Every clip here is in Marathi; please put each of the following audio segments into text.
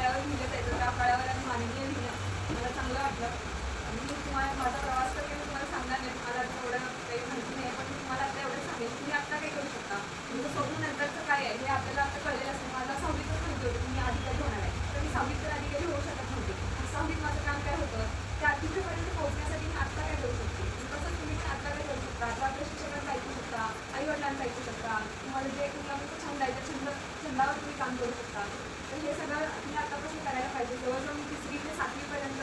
फळ्यावर लिहिलं जायचं, त्या फळ्यावर आणि माननीय लिहिणं मला चांगलं वाटलं. आणि मी तुम्हाला माझा प्रवास तर काही तुम्हाला सांगणार नाही, मला एवढं काही माहिती नाही, पण मी तुम्हाला आता एवढं सांगेन तुम्ही आत्ता काही करू शकता. तुमचं स्वप्न नंतरचं काय आहे हे आपल्याला आता कळलेलं असतं. मला 6वीतच माहिती होतं की मी अधिकारी होणार आहे, तर मी 6वीत तर अधिकारी होऊ शकत नव्हते. 6वीत माझं काम काय होतं, त्या तिथेपर्यंत पोहोचण्यासाठी मी आत्ता काय करू शकते. तसंच तुम्ही पण आत्ता काय करू शकता. आता आपल्या शिक्षकांना ऐकू शकता, आईवडिलांना ऐकू शकता, तुम्हाला जे कुठला छंद आहे त्या छंदावर तुम्ही काम करू शकता. तर हे सगळं तुम्ही आत्तापासून करायला पाहिजे. जवळजवळ मी 3री ते 7वीपर्यंत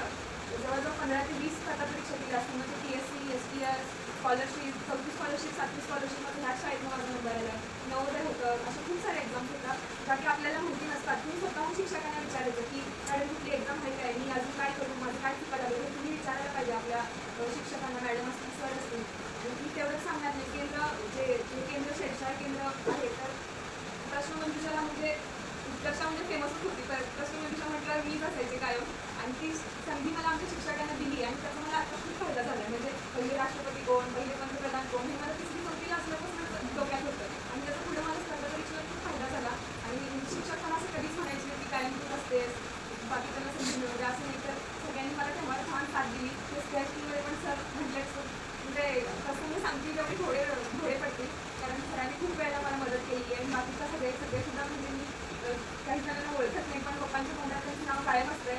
जवळजवळ 15 ते 20 स्पर्धा परीक्षा दिल्या असतील. म्हणजे PSC, STS, स्कॉलरशिप, 4थी स्कॉलरशिप, 7वी स्कॉलरशिपमध्ये ह्या शाळेतनं माझा नंबर आला आहे. नवोदय होतं, अशा खूप सारे एक्झाम्स होतात ज्या की आपल्याला माहिती नसतात. तुम्ही स्वतःहून शिक्षकांना विचारायचं की मॅडम कुठली एक्झाम आहे काय, मी अजून काय करू, माझं काय चुका लागेल, हे तुम्ही विचारायला पाहिजे आपल्या शिक्षकांना, मॅडम असतील, सर असतील. मी तेवढंच सांगणार नाही. जे केंद्र शैक्षणिक केंद्र आहे तर प्रश्नमंजुषाला म्हणजे उत्कर्षा म्हणजे फेमसच होती. तर प्रश्नमंजुषा म्हटल्यावर मीच असायचे कायम, आणि ती संधी मला आमच्या शिक्षकांना दिली आणि त्याचा मला आता खूप